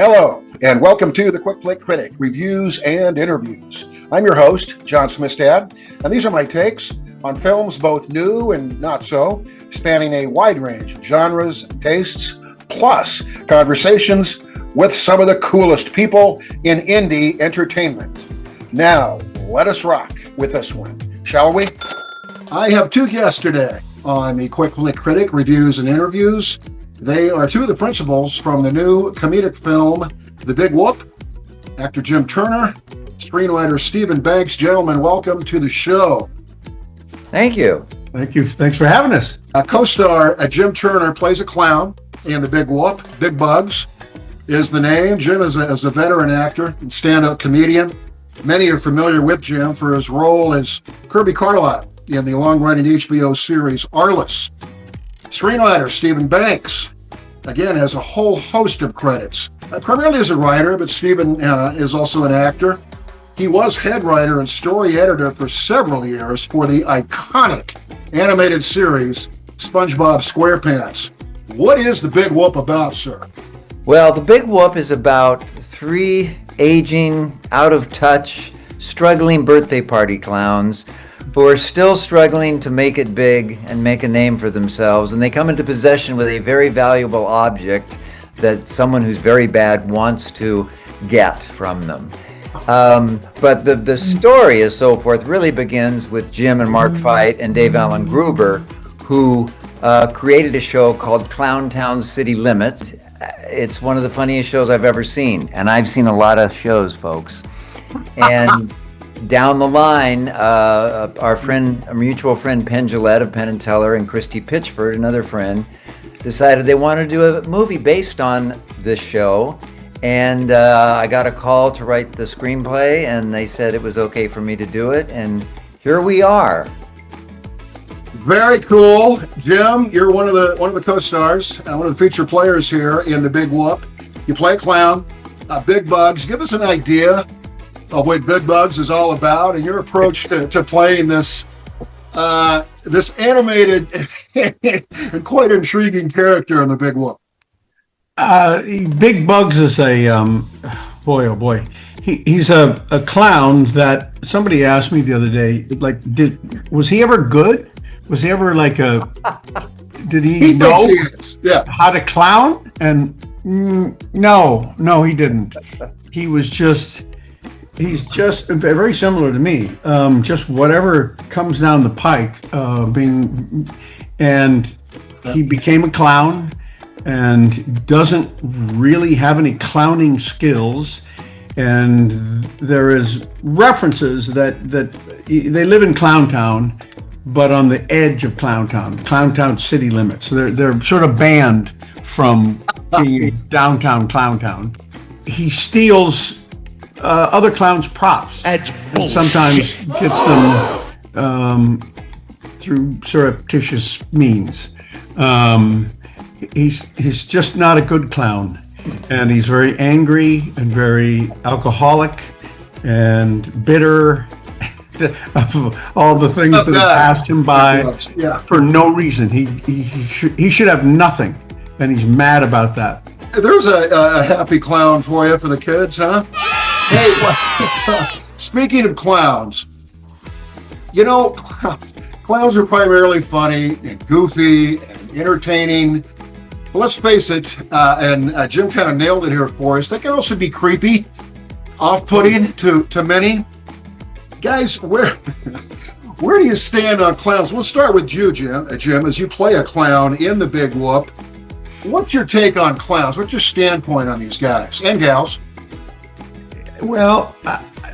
Hello, and welcome to the Quick Flick Critic, reviews and interviews. I'm your host, John SMISTAD, and these are my takes on films both new and not so, spanning a wide range of genres and tastes, plus conversations with some of the coolest people in indie entertainment. Now, let us rock with this one, shall we? I have two guests today on the Quick Flick Critic, reviews and interviews. They are two of the principals from the new comedic film, The Big Whoop. Actor Jim Turner, screenwriter Stephen Banks. Gentlemen, welcome to the show. Thank you. Thank you. Thanks for having us. Co-star Jim Turner plays a clown in The Big Whoop. Big Bugs is the name. Jim is a veteran actor and stand-up comedian. Many are familiar with Jim for his role as Kirby Carlisle in the long-running HBO series ARLI. Screenwriter Stephen Banks, again, has a whole host of credits. Primarily as a writer, but Stephen is also an actor. He was head writer and story editor for several years for the iconic animated series SpongeBob SquarePants. What is The Big Whoop about, sir? Well, The Big Whoop is about three aging, out-of-touch, struggling birthday party clowns who are still struggling to make it big and make a name for themselves, and they come into possession with a very valuable object that someone who's very bad wants to get from them. But the story and so forth really begins with Jim and Mark Feit and Dave Allen Gruber, who created a show called Clowntown City Limits. It's one of the funniest shows I've ever seen, and I've seen a lot of shows, folks. And down the line, our mutual friend Penn Jillette of Penn & Teller and Christy Pitchford, another friend, decided they wanted to do a movie based on this show. And I got a call to write the screenplay, and they said it was okay for me to do it. And here we are. Very cool. Jim, you're one of the co-stars, one of the feature players here in The Big Whoop. You play a clown, Big Bugs. Give us an idea of what Big Bugs is all about and your approach to playing this animated and quite intriguing character in The Big Whoop. Big Bugs is a boy, oh boy. He's a clown that somebody asked me the other day, like, was he ever good? Was he ever like did he know how to clown? And no, he didn't. He's just very similar to me. Just whatever comes down the pike, and he became a clown and doesn't really have any clowning skills. And there is references that they live in Clowntown, but on the edge of Clowntown city limits. So they're sort of banned from being downtown Clowntown. He steals other clowns' props and sometimes gets them through surreptitious means. He's just not a good clown, and he's very angry and very alcoholic and bitter of all the things that have passed him by for no reason. He should have nothing, and he's mad about that. There's a happy clown for you for the kids, huh? Hey, speaking of clowns, you know, clowns are primarily funny and goofy and entertaining. But let's face it, and Jim kind of nailed it here for us, they can also be creepy, off-putting to many. Guys, where do you stand on clowns? We'll start with you, Jim, as you play a clown in The Big Whoop. What's your take on clowns? What's your standpoint on these guys and gals? Well,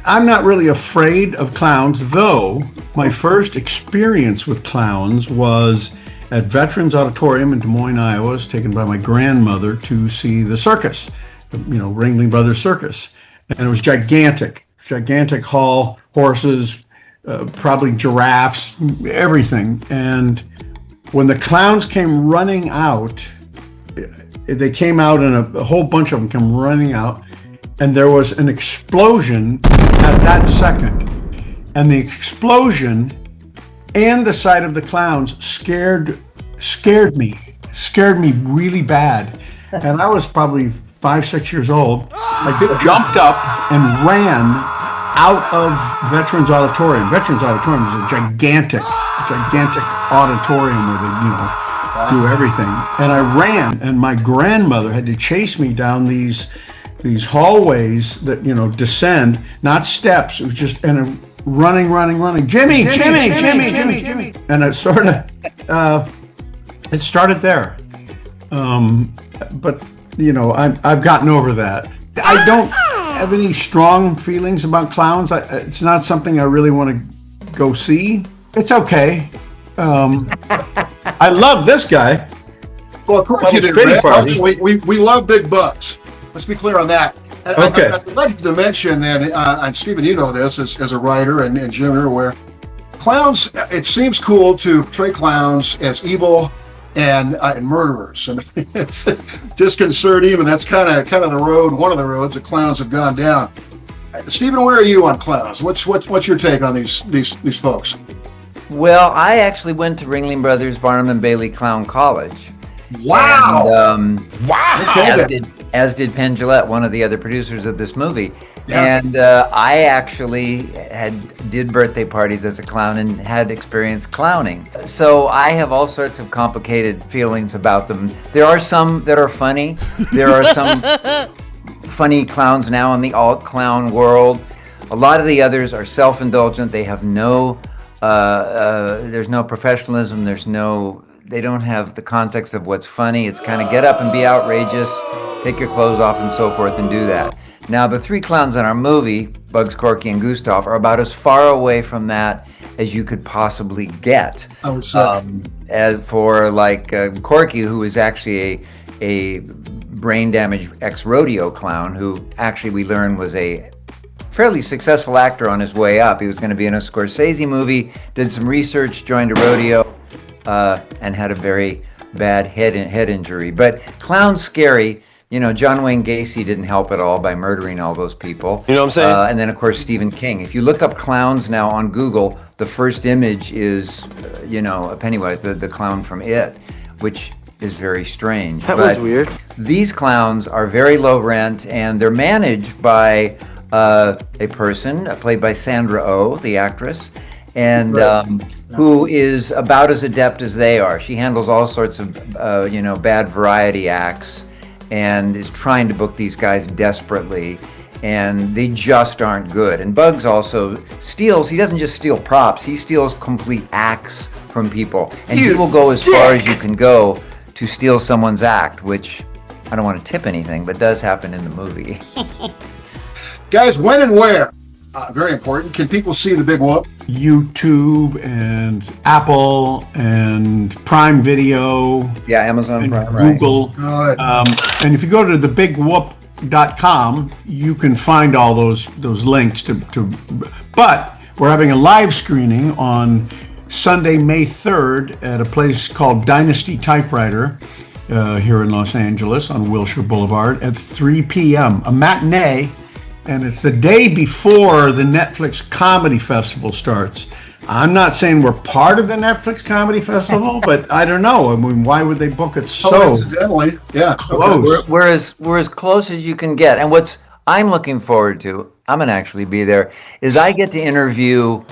I'm not really afraid of clowns, though my first experience with clowns was at Veterans Auditorium in Des Moines, Iowa. I was taken by my grandmother to see the circus, Ringling Brothers Circus. And it was gigantic hall, horses, probably giraffes, everything. And when the clowns came running out, they came out and a whole bunch of them came running out. And there was an explosion at that second. And the explosion and the sight of the clowns scared me really bad. and I was probably 5, 6 years old. I jumped up and ran out of Veterans Auditorium. Veterans Auditorium is a gigantic auditorium where they, do everything. And I ran, and my grandmother had to chase me down these hallways that, descend, not steps. It was just, and running. Jimmy. And it sort of, it started there. But, I've gotten over that. I don't have any strong feelings about clowns. It's not something I really want to go see. It's okay. I love this guy. Well, of course you do, Rick. We love big bucks. Let's be clear on that. Okay. I'd like to mention then, and Stephen, you know this as a writer, and Jim, you're aware, clowns, it seems cool to portray clowns as evil and murderers, and it's disconcerting, and that's kind of the road, one of the roads that clowns have gone down. Stephen, where are you on clowns? What's your take on these folks? Well, I actually went to Ringling Brothers Barnum and Bailey Clown College. Wow! And, Okay, as did Penn Jillette, one of the other producers of this movie. Yeah. And I actually did birthday parties as a clown and had experienced clowning. So I have all sorts of complicated feelings about them. There are some that are funny. There are some funny clowns now in the alt clown world. A lot of the others are self-indulgent. They have there's no professionalism. They don't have the context of what's funny. It's kind of get up and be outrageous, take your clothes off and so forth and do that. Now, the three clowns in our movie, Bugs, Corky, and Gustav, are about as far away from that as you could possibly get. I would say. As for Corky, who is actually a brain damaged ex-rodeo clown, who actually we learned was a fairly successful actor on his way up. He was going to be in a Scorsese movie, did some research, joined a rodeo, and had a very bad head injury. But clown's scary. John Wayne Gacy didn't help at all by murdering all those people. You know what I'm saying? And then, of course, Stephen King. If you look up clowns now on Google, the first image is, a Pennywise, the clown from It, which is very strange. That was weird. These clowns are very low rent, and they're managed by a person played by Sandra Oh, the actress, and who is about as adept as they are. She handles all sorts of, bad variety acts, and is trying to book these guys desperately, and they just aren't good. And Bugs also steals. He doesn't just steal props. He steals complete acts from people, and he will go as far as you can go to steal someone's act, which I don't want to tip anything, but does happen in the movie. Guys, when and where? Very important. Can people see the big whoop? YouTube and Apple and Prime Video. Yeah, Amazon and Prime, Google. Right. Good. And if you go to thebigwhoop.com, you can find all those links to. But we're having a live screening on Sunday, May 3rd at a place called Dynasty Typewriter here in Los Angeles on Wilshire Boulevard at 3 p.m. A matinee. And it's the day before the Netflix Comedy Festival starts. I'm not saying we're part of the Netflix Comedy Festival, but I don't know. I mean, why would they book it so incidentally, yeah, close? We're as close as you can get. And what I'm looking forward to, I'm going to actually be there, is I get to interview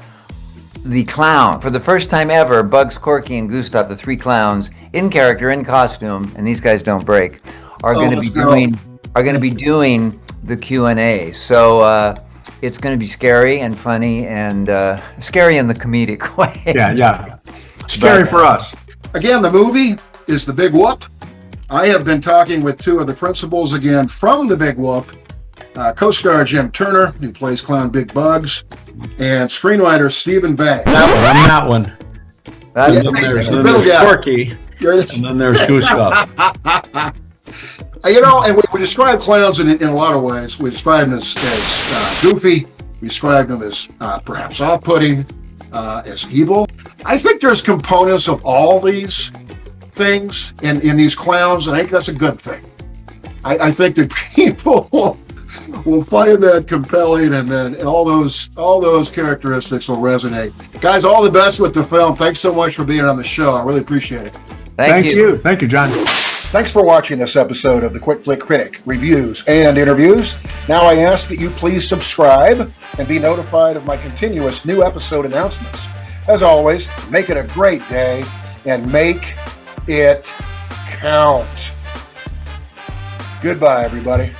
the clown. For the first time ever, Bugs, Corky, and Gustav, the three clowns, in character, in costume, and these guys don't break, are going to be doing the Q&A. So it's going to be scary and funny, and scary in the comedic way. Yeah. Scary for us. Again, the movie is The Big Whoop. I have been talking with two of the principals again from The Big Whoop, co-star Jim Turner, who plays Clown Big Bugs, and screenwriter Stephen Banks. I'm that one. That's And then there's guy. Corky, and then there's Gustav. And we describe clowns in a lot of ways. We describe them as goofy. We describe them as perhaps off-putting, as evil. I think there's components of all these things in these clowns, and I think that's a good thing. I think that people will find that compelling, and then all those characteristics will resonate. Guys, all the best with the film. Thanks so much for being on the show. I really appreciate it. Thank you. Thank you, John. Thanks for watching this episode of the Quick Flick Critic Reviews and Interviews. Now I ask that you please subscribe and be notified of my continuous new episode announcements. As always, make it a great day and make it count. Goodbye, everybody.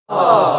Oh.